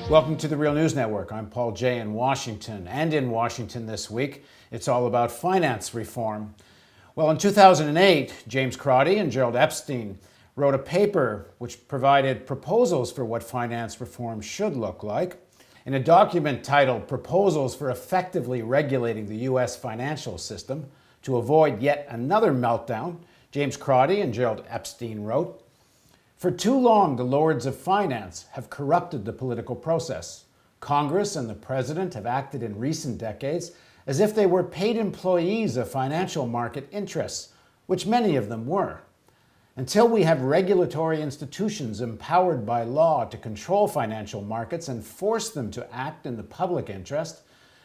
Welcome to the Real News Network. I'm Paul Jay in Washington. And in Washington this week, it's all about finance reform. Well, in 2008, James Crotty and Gerald Epstein wrote a paper which provided proposals for what finance reform should look like. In a document titled Proposals for Effectively Regulating the U.S. Financial System to Avoid Yet Another Meltdown, James Crotty and Gerald Epstein wrote, "For too long, the lords of finance have corrupted the political process. Congress and the president have acted in recent decades as if they were paid employees of financial market interests, which many of them were. Until we have regulatory institutions empowered by law to control financial markets and force them to act in the public interest,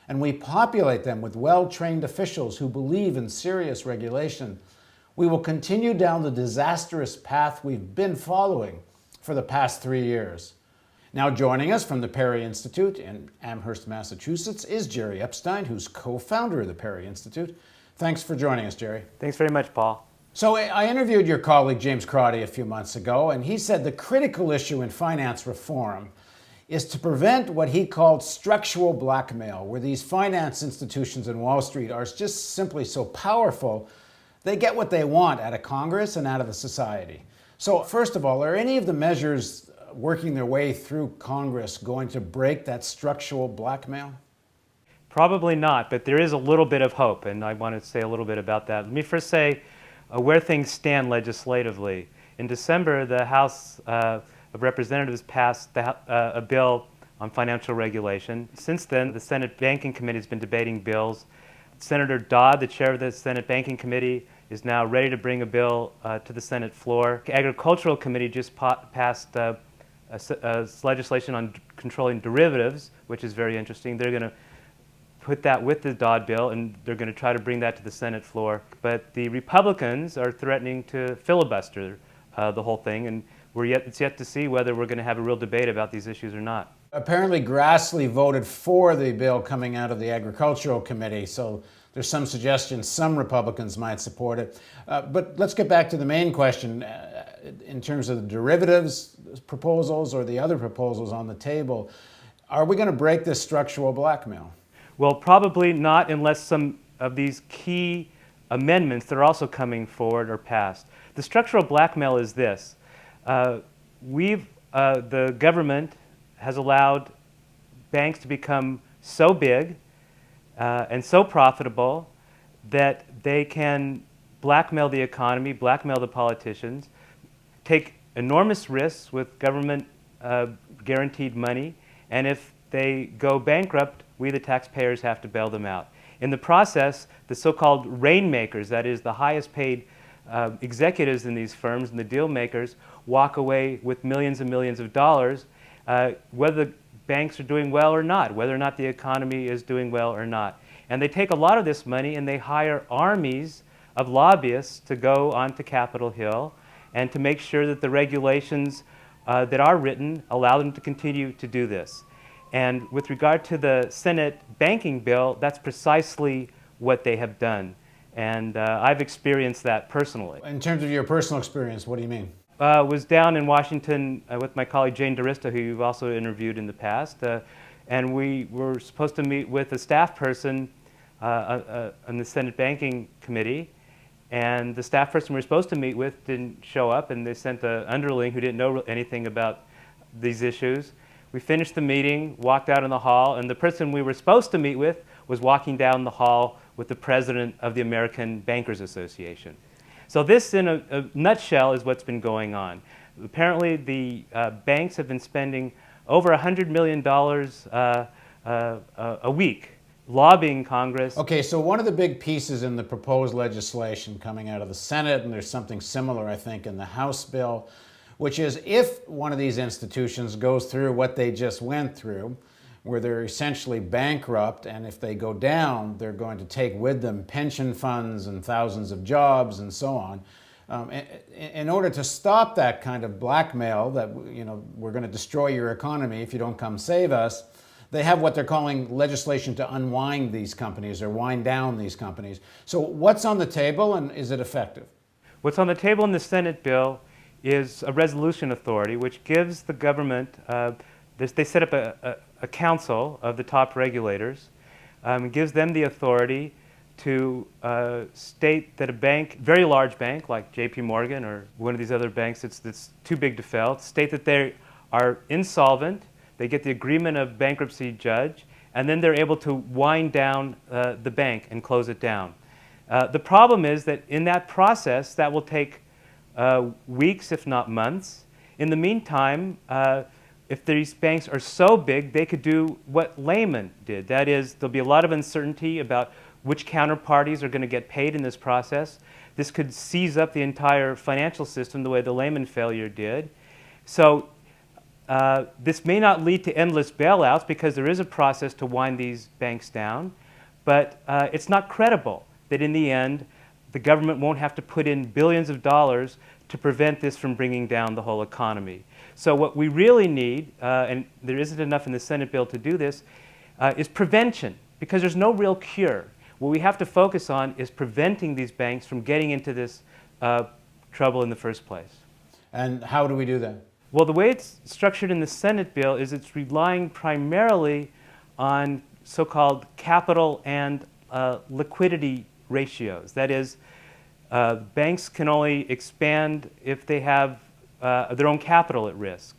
and we populate them with well-trained officials who believe in serious regulation, we will continue down the disastrous path we've been following for the past 3 years." Now joining us from the Perry Institute in Amherst, Massachusetts is Jerry Epstein, who's co-founder of the Perry Institute. Thanks for joining us, Jerry. Thanks very much, Paul. So I interviewed your colleague James Crotty a few months ago, and he said the critical issue in finance reform is to prevent what he called structural blackmail, where these finance institutions in Wall Street are just simply so powerful they get what they want out of Congress and out of the society. So first of all, are any of the measures working their way through Congress going to break that structural blackmail? Probably not, but there is a little bit of hope, and I want to say a little bit about that. Let me first say where things stand legislatively. In December, the House of Representatives passed a bill on financial regulation. Since then, the Senate Banking Committee has been debating bills. Senator Dodd, the chair of the Senate Banking Committee, is now ready to bring a bill to the Senate floor. The Agricultural Committee just passed legislation on controlling derivatives, which is very interesting. They're going to put that with the Dodd bill, and they're going to try to bring that to the Senate floor. But the Republicans are threatening to filibuster the whole thing, and it's yet to see whether we're going to have a real debate about these issues or not. Apparently Grassley voted for the bill coming out of the Agricultural Committee, so there's some suggestion some Republicans might support it. But let's get back to the main question. In terms of the derivatives proposals or the other proposals on the table, are we going to break this structural blackmail? Well, probably not unless some of these key amendments that are also coming forward are passed. The structural blackmail is this. The government has allowed banks to become so big and so profitable that they can blackmail the economy, blackmail the politicians, take enormous risks with government guaranteed money, and if they go bankrupt, we the taxpayers have to bail them out. In the process, the so-called rainmakers, that is the highest paid executives in these firms and the deal makers, walk away with millions and millions of dollars, whether the banks are doing well or not, whether or not the economy is doing well or not. And they take a lot of this money and they hire armies of lobbyists to go onto Capitol Hill and to make sure that the regulations that are written allow them to continue to do this. And with regard to the Senate banking bill, that's precisely what they have done. And I've experienced that personally. In terms of your personal experience, what do you mean? Was down in Washington with my colleague Jane DiRista, who you've also interviewed in the past, and we were supposed to meet with a staff person on the Senate Banking Committee, and the staff person we were supposed to meet with didn't show up, and they sent an underling who didn't know anything about these issues. We finished the meeting, walked out in the hall, and the person we were supposed to meet with was walking down the hall with the president of the American Bankers Association. So this, in a nutshell, is what's been going on. Apparently, the banks have been spending over $100 million a week lobbying Congress. Okay, so one of the big pieces in the proposed legislation coming out of the Senate, and there's something similar, I think, in the House bill, which is if one of these institutions goes through what they just went through, where they're essentially bankrupt, and if they go down, they're going to take with them pension funds and thousands of jobs and so on. In order to stop that kind of blackmail that, you know, we're going to destroy your economy if you don't come save us, they have what they're calling legislation to unwind these companies or wind down these companies. So what's on the table, and is it effective? What's on the table in the Senate bill is a resolution authority which gives the government They set up a council of the top regulators. It gives them the authority to state that a bank, very large bank like J.P. Morgan or one of these other banks that's too big to fail, state that they are insolvent, they get the agreement of bankruptcy judge, and then they're able to wind down the bank and close it down. The problem is that in that process, that will take weeks, if not months. In the meantime, if these banks are so big, they could do what Lehman did. That is, there'll be a lot of uncertainty about which counterparties are going to get paid in this process. This could seize up the entire financial system the way the Lehman failure did. So this may not lead to endless bailouts because there is a process to wind these banks down, but it's not credible that in the end the government won't have to put in billions of dollars to prevent this from bringing down the whole economy. So what we really need, and there isn't enough in the Senate bill to do this, is prevention, because there's no real cure. What we have to focus on is preventing these banks from getting into this trouble in the first place. And how do we do that? Well, the way it's structured in the Senate bill is it's relying primarily on so-called capital and liquidity ratios. That is, banks can only expand if they have their own capital at risk.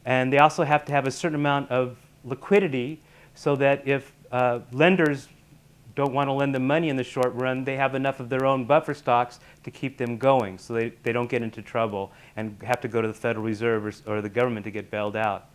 And they also have to have a certain amount of liquidity so that if lenders don't want to lend them money in the short run, they have enough of their own buffer stocks to keep them going so they don't get into trouble and have to go to the Federal Reserve or the government to get bailed out.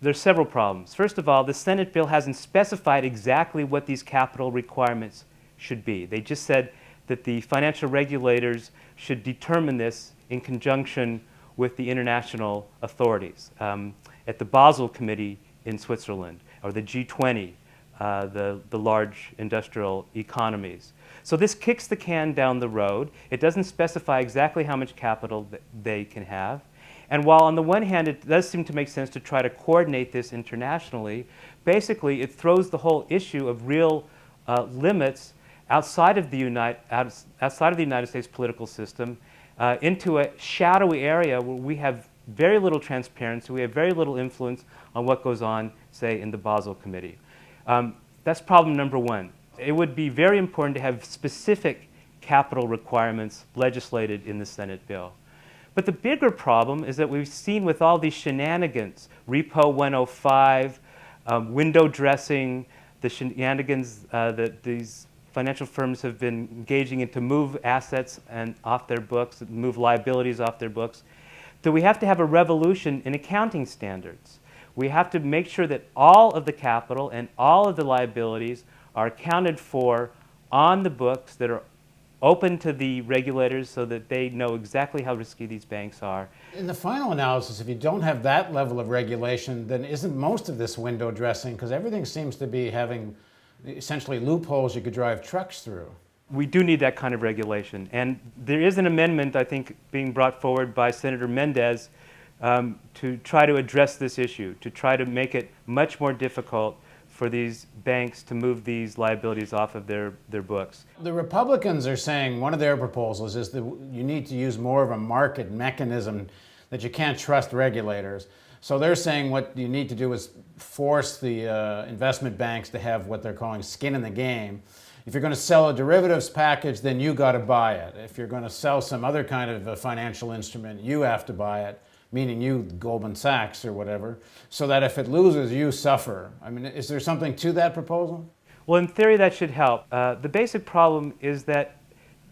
There's several problems. First of all, the Senate bill hasn't specified exactly what these capital requirements should be. They just said that the financial regulators should determine this in conjunction with the international authorities. At the Basel Committee in Switzerland, or the G20, the large industrial economies. So this kicks the can down the road. It doesn't specify exactly how much capital they can have. And while on the one hand it does seem to make sense to try to coordinate this internationally, basically it throws the whole issue of real limits outside of the United States political system into a shadowy area where we have very little transparency, we have very little influence on what goes on, say, in the Basel Committee. That's problem number one. It would be very important to have specific capital requirements legislated in the Senate bill. But the bigger problem is that we've seen with all these shenanigans, Repo 105, window dressing, the shenanigans that these financial firms have been engaging in to move assets and off their books, move liabilities off their books, that we have to have a revolution in accounting standards. We have to make sure that all of the capital and all of the liabilities are accounted for on the books that are open to the regulators so that they know exactly how risky these banks are. In the final analysis, if you don't have that level of regulation, then isn't most of this window dressing? Because everything seems to be having essentially loopholes you could drive trucks through. We do need that kind of regulation. And there is an amendment, I think, being brought forward by Senator Mendez to try to address this issue, to try to make it much more difficult for these banks to move these liabilities off of their books. The Republicans are saying one of their proposals is that you need to use more of a market mechanism, that you can't trust regulators. So they're saying what you need to do is force the investment banks to have what they're calling skin in the game. If you're going to sell a derivatives package, then you got to buy it. If you're going to sell some other kind of a financial instrument, you have to buy it, meaning you, Goldman Sachs or whatever, so that if it loses, you suffer. I mean, is there something to that proposal? Well, in theory, that should help. The basic problem is that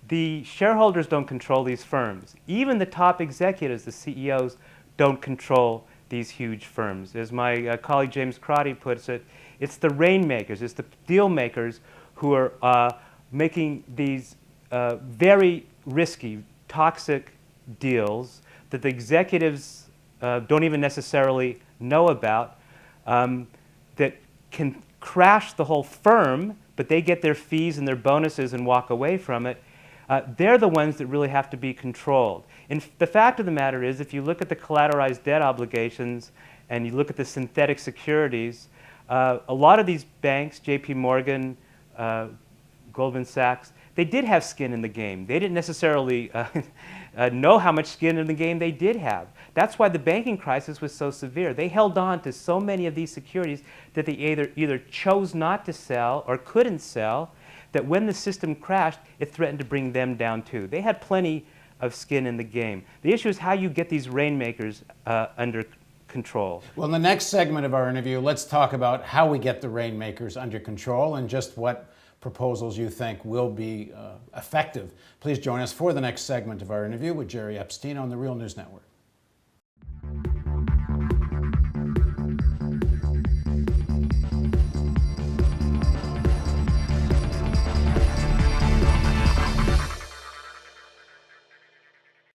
the shareholders don't control these firms. Even the top executives, the CEOs, don't control these huge firms. As my colleague James Crotty puts it, it's the rainmakers, it's the deal makers who are making these very risky, toxic deals that the executives don't even necessarily know about, that can crash the whole firm, but they get their fees and their bonuses and walk away from it. They're the ones that really have to be controlled. And the fact of the matter is, if you look at the collateralized debt obligations and you look at the synthetic securities, a lot of these banks, J.P. Morgan, Goldman Sachs, they did have skin in the game. They didn't necessarily know how much skin in the game they did have. That's why the banking crisis was so severe. They held on to so many of these securities that they either chose not to sell or couldn't sell, that when the system crashed, it threatened to bring them down too. They had plenty of skin in the game. The issue is how you get these rainmakers under control. Well, in the next segment of our interview, let's talk about how we get the rainmakers under control and just what proposals you think will be effective. Please join us for the next segment of our interview with Jerry Epstein on the Real News Network.